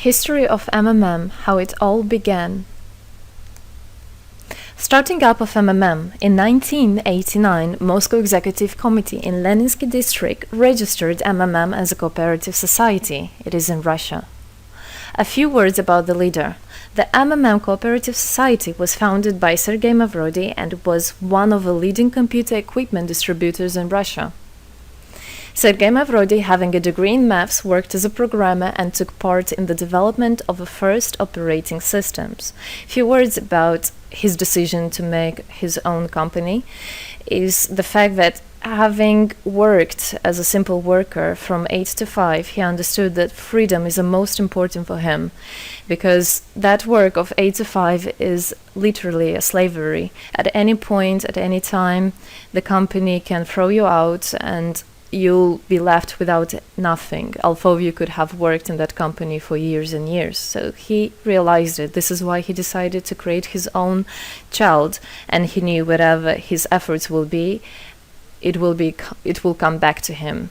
History of MMM, how it all began. Starting up of MMM, in 1989, Moscow Executive Committee in Leninsky district registered MMM as a cooperative society. It is in Russia. A few words about the leader. The MMM Cooperative Society was founded by Sergei Mavrodi and was one of the leading computer equipment distributors in Russia. Sergei Mavrodi, having a degree in maths, worked as a programmer and took part in the development of the first operating systems. A few words about his decision to make his own company is the fact that having worked as a simple worker from 8 to 5, he understood that freedom is the most important for him, because that work of 8 to 5 is literally a slavery. At any point, at any time, the company can throw you out and you'll be left without nothing, although you could have worked in that company for years and years. So he realized it. This is why he decided to create his own child, and he knew whatever his efforts will be, it will come back to him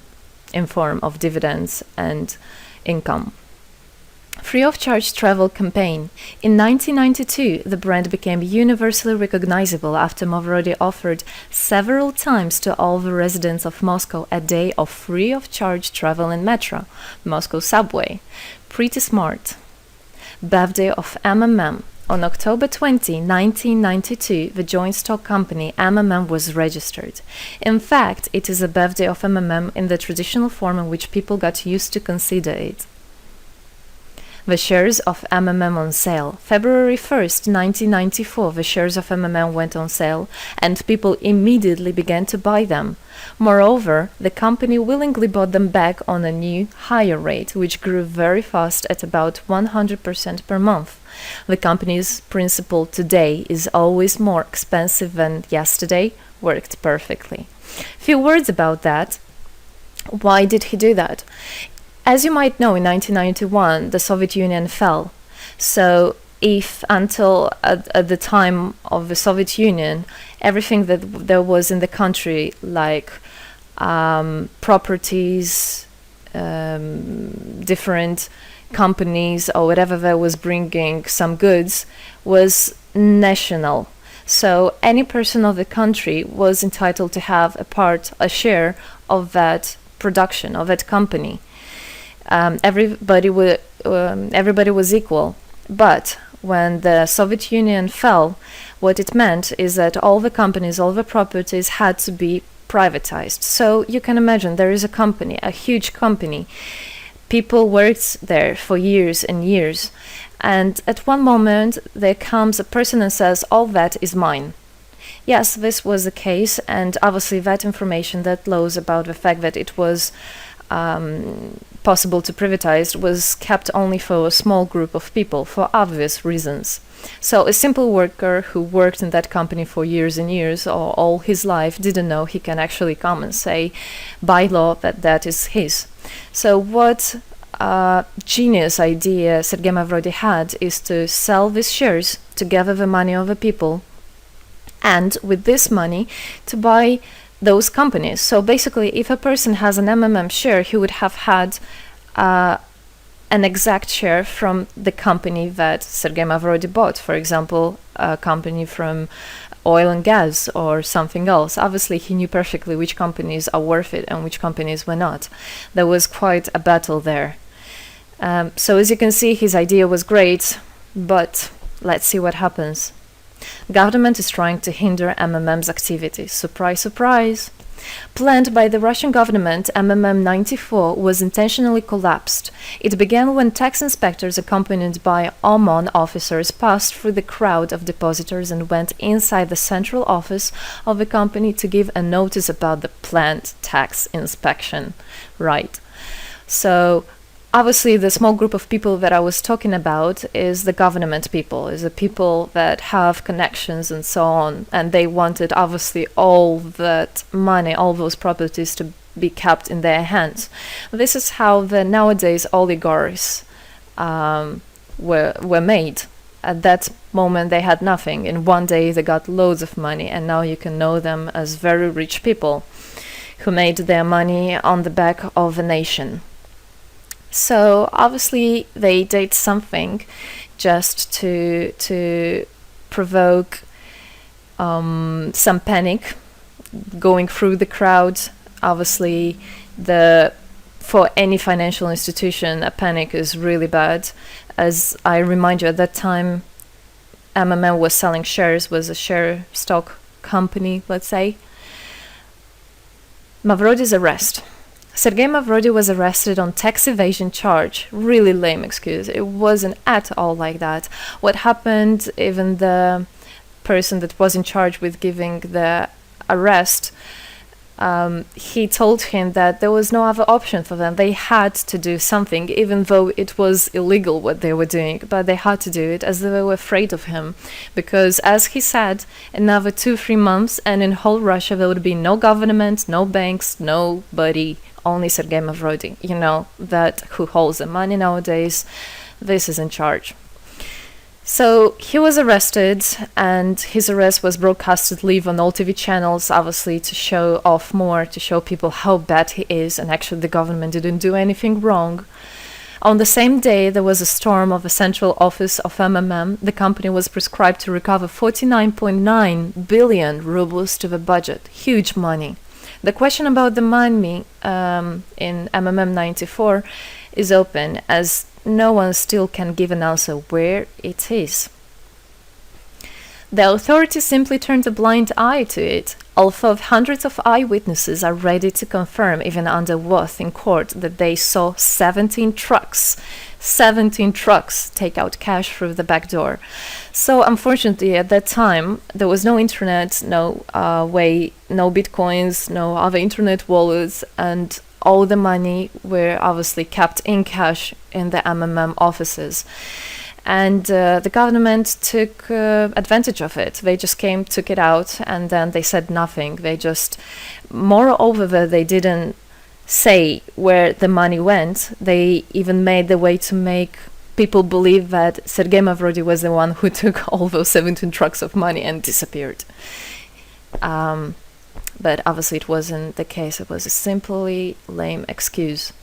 in form of dividends and income. Free of charge travel campaign. In 1992, the brand became universally recognizable after Mavrodi offered several times to all the residents of Moscow a day of free of charge travel in Mmmextra, Moscow subway. Pretty smart. Birthday of MMM. On October 20, 1992, the joint stock company MMM was registered. In fact, it is a birthday of MMM in the traditional form in which people got used to consider it. The shares of MMM on sale. February 1st, 1994, the shares of MMM went on sale, and people immediately began to buy them. Moreover, the company willingly bought them back on a new, higher rate, which grew very fast at about 100% per month. The company's principle today is always more expensive than yesterday worked perfectly. Few words about that. Why did he do that? As you might know, in 1991, the Soviet Union fell. So if until at the time of the Soviet Union, everything that there was in the country, like properties, different companies or whatever that was bringing some goods, was national. So any person of the country was entitled to have a share of that production, of that company. Everybody was equal. But when the Soviet Union fell, what it meant is that all the companies, all the properties had to be privatized. So you can imagine there is a company, a huge company. People worked there for years and years. And at one moment, there comes a person and says, all that is mine. Yes, this was the case. And obviously that information, that laws about the fact that it was possible to privatize was kept only for a small group of people for obvious reasons. So a simple worker who worked in that company for years and years or all his life didn't know he can actually come and say by law that that is his. So what genius idea Sergei Mavrodi had is to sell these shares to gather the money of the people, and with this money to buy those companies. So basically, if a person has an MMM share, he would have had an exact share from the company that Sergei Mavrodi bought. For example, a company from oil and gas or something else. Obviously, he knew perfectly which companies are worth it and which companies were not. There was quite a battle there. So as you can see, his idea was great, but let's see what happens. Government is trying to hinder MMM's activities. Surprise, surprise. Planned by the Russian government, MMM 94 was intentionally collapsed. It began when tax inspectors accompanied by OMON officers passed through the crowd of depositors and went inside the central office of the company to give a notice about the planned tax inspection. Right. So obviously, the small group of people that I was talking about is the government people, is the people that have connections and so on. And they wanted, obviously, all that money, all those properties to be kept in their hands. This is how the nowadays oligarchs were made. At that moment, they had nothing. In one day, they got loads of money. And now you can know them as very rich people who made their money on the back of a nation. So obviously they did something just to provoke some panic going through the crowd. Obviously, for any financial institution, a panic is really bad. As I remind you, at that time, MMM was selling shares, was a share stock company, let's say. Mavrody's arrest. Sergei Mavrody was arrested on tax evasion charge. Really lame excuse. It wasn't at all like that. What happened, even the person that was in charge with giving the arrest, he told him that there was no other option for them. They had to do something, even though it was illegal what they were doing, but they had to do it as they were afraid of him. Because, as he said, another 2-3 months and in whole Russia there would be no government, no banks, nobody, only Sergei Mavrody, that who holds the money nowadays. This is in charge. So he was arrested, and his arrest was broadcasted live on all TV channels, obviously to show off more, to show people how bad he is, and actually the government didn't do anything wrong. On the same day, there was a storm of the central office of MMM. The company was prescribed to recover 49.9 billion rubles to the budget. Huge money. The question about the money in MMM 94 is open, as no one still can give an answer where it is. The authorities simply turned a blind eye to it, although hundreds of eyewitnesses are ready to confirm, even under oath in court, that they saw 17 trucks take out cash through the back door. So unfortunately, at that time, there was no internet, no bitcoins, no other internet wallets, and all the money were obviously kept in cash in the MMM offices. And the government took advantage of it. They just came, took it out, and then they said nothing. Moreover, they didn't say where the money went. They even made the way to make people believe that Sergei Mavrody was the one who took all those 17 trucks of money and disappeared. But obviously it wasn't the case. It was a simply lame excuse.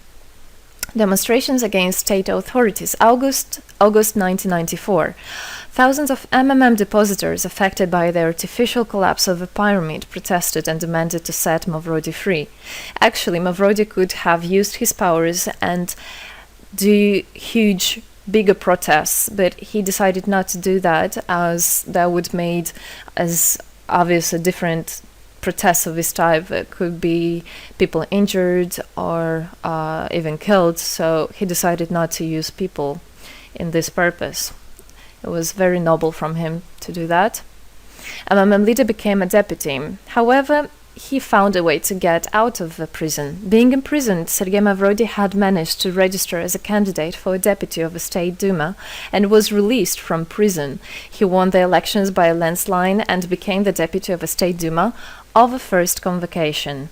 Demonstrations against state authorities. August 1994. Thousands of MMM depositors affected by the artificial collapse of the pyramid protested and demanded to set Mavrody free. Actually, Mavrody could have used his powers and do bigger protests, but he decided not to do that, as that would made as obvious a different protests of this type. Could be people injured or even killed, so he decided not to use people in this purpose. It was very noble from him to do that. MMM leader became a deputy. However, he found a way to get out of the prison. Being imprisoned, Sergei Mavrody had managed to register as a candidate for a deputy of the State Duma and was released from prison. He won the elections by a landslide and became the deputy of the State Duma of the first convocation.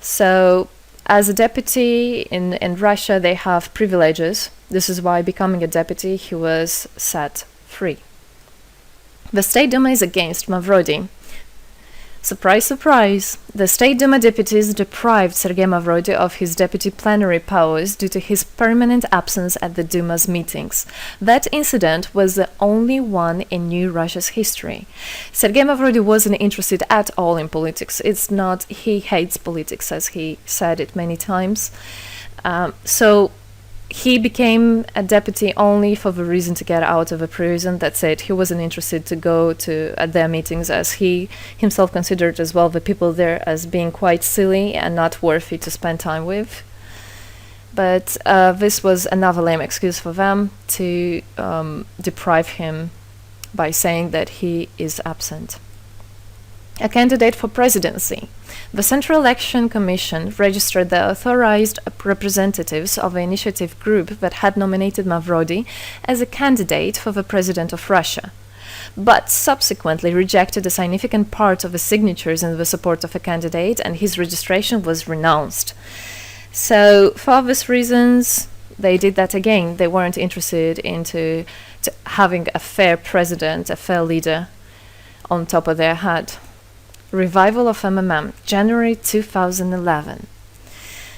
So, as a deputy in Russia, they have privileges. This is why, becoming a deputy, he was set free. The State Duma is against Mavrody. Surprise, surprise! The State Duma deputies deprived Sergei Mavrody of his deputy plenary powers due to his permanent absence at the Duma's meetings. That incident was the only one in New Russia's history. Sergei Mavrody wasn't interested at all in politics. It's not, he hates politics, as he said it many times. So he became a deputy only for the reason to get out of a prison. That's it. He wasn't interested to go to at their meetings, as he himself considered as well the people there as being quite silly and not worthy to spend time with. But this was another lame excuse for them to deprive him by saying that he is absent. A candidate for presidency. The Central Election Commission registered the authorized representatives of the initiative group that had nominated Mavrody as a candidate for the president of Russia, but subsequently rejected a significant part of the signatures in the support of a candidate, and his registration was renounced. So, for obvious reasons, they did that again. They weren't interested into having a fair president, a fair leader on top of their head. Revival of MMM, January 2011.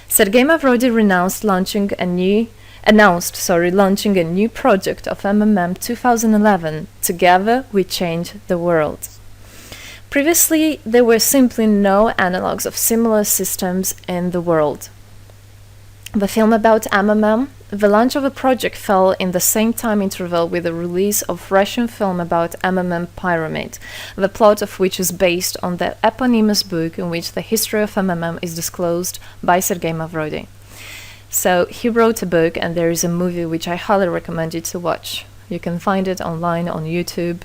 Sergei Mavrody renounced launching a new launching a new project of MMM 2011. Together we change the world. Previously, there were simply no analogs of similar systems in the world. The film about MMM, the launch of a project fell in the same time interval with the release of Russian film about MMM Pyramid, the plot of which is based on the eponymous book in which the history of MMM is disclosed by Sergei Mavrodi. So he wrote a book, and there is a movie which I highly recommend you to watch. You can find it online on YouTube.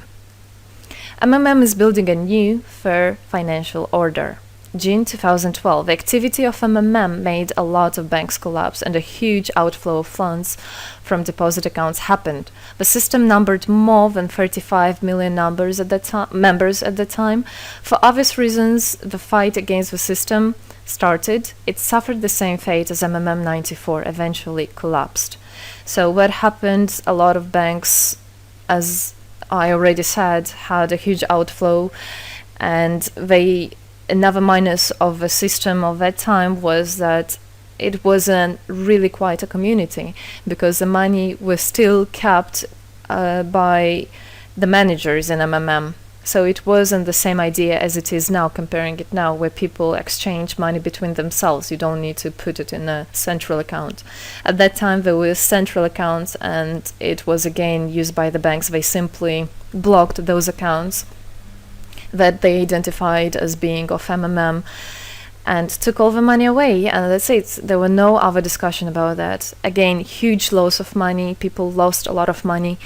MMM is building a new, fair financial order. June 2012, the activity of MMM made a lot of banks collapse and a huge outflow of funds from deposit accounts happened. The system numbered more than 35 million members at the time. For obvious reasons, the fight against the system started. It suffered the same fate as MMM 94, eventually collapsed. So what happened? A lot of banks, as I already said, had a huge outflow, and another minus of the system of that time was that it wasn't really quite a community, because the money was still kept by the managers in MMM. So it wasn't the same idea as it is now, comparing it now, where people exchange money between themselves. You don't need to put it in a central account. At that time, there were central accounts, and it was again used by the banks. They simply blocked those accounts that they identified as being of MMM and took all the money away, and that's it. There were no other discussion about that. Again, huge loss of money. People lost a lot of money.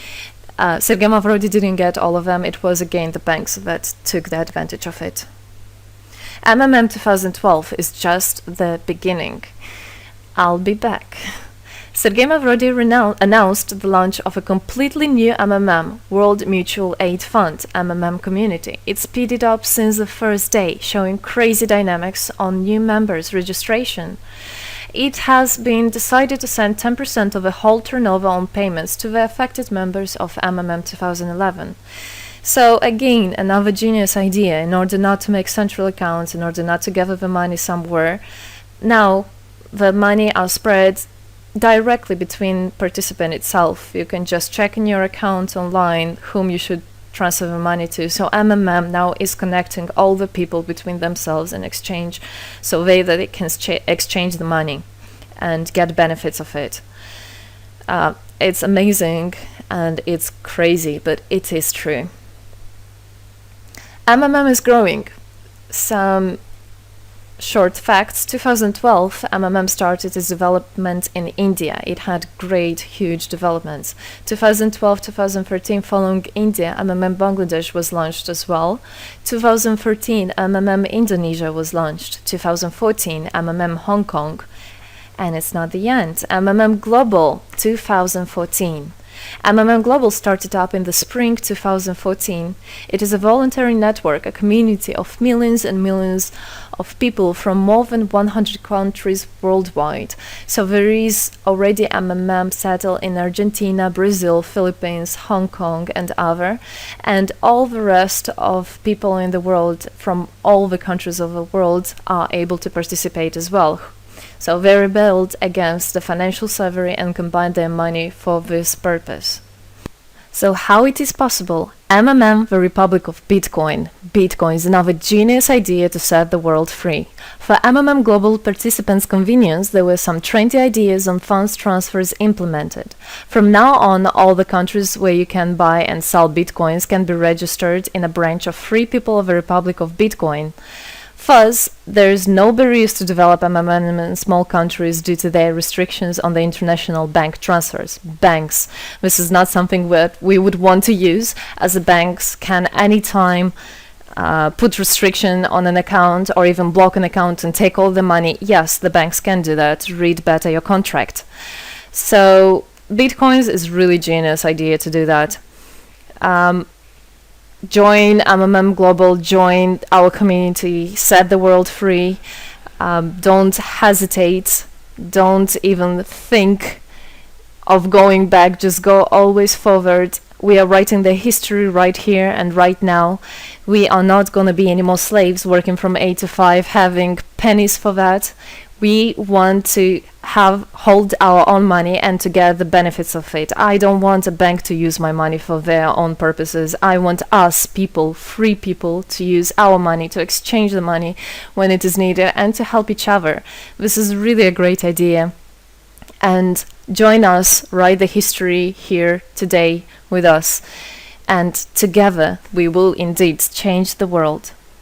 Sergei Mavrodi didn't get all of them. It was again the banks that took the advantage of it. MMM 2012 is just the beginning. I'll be back. Sergei Mavrodi announced the launch of a completely new MMM, World Mutual Aid Fund, MMM community. It speeded up since the first day, showing crazy dynamics on new members' registration. It has been decided to send 10% of the whole turnover on payments to the affected members of MMM 2011. So again, another genius idea. In order not to make central accounts, in order not to gather the money somewhere, now the money are spread directly between participant itself. You can just check in your account online whom you should transfer the money to. So MMM now is connecting all the people between themselves in exchange, so that they can exchange the money and get benefits of it. It's amazing and it's crazy, but it is true. MMM is growing. Some short facts. 2012, MMM started its development in India. It had great, huge developments. 2012-2013, following India, MMM Bangladesh was launched as well. 2013, MMM Indonesia was launched. 2014, MMM Hong Kong. And it's not the end. MMM Global, 2014. MMM Global started up in the spring 2014. It is a voluntary network, a community of millions and millions of people from more than 100 countries worldwide. So there is already MMM settled in Argentina, Brazil, Philippines, Hong Kong, and other. And all the rest of people in the world from all the countries of the world are able to participate as well. So they rebelled against the financial slavery and combined their money for this purpose. So how it is possible? MMM, the Republic of Bitcoin. Bitcoin is another genius idea to set the world free. For MMM Global participants' convenience, there were some 20 ideas on funds transfers implemented. From now on, all the countries where you can buy and sell Bitcoins can be registered in a branch of Free People of the Republic of Bitcoin. Thus, there is no barriers to develop MMM in small countries due to their restrictions on the international bank transfers. Banks. This is not something that we would want to use, as the banks can anytime put restriction on an account or even block an account and take all the money. Yes, the banks can do that. Read better your contract. So, Bitcoins is really genius idea to do that. Join MMM Global, join our community, set the world free. Don't hesitate, don't even think of going back, just go always forward. We are writing the history right here and right now. We are not going to be any more slaves working from 8 to 5, having pennies for that. We want to hold our own money and to get the benefits of it. I don't want a bank to use my money for their own purposes. I want us people, free people, to use our money, to exchange the money when it is needed, and to help each other. This is really a great idea. And join us, write the history here today with us. And together we will indeed change the world.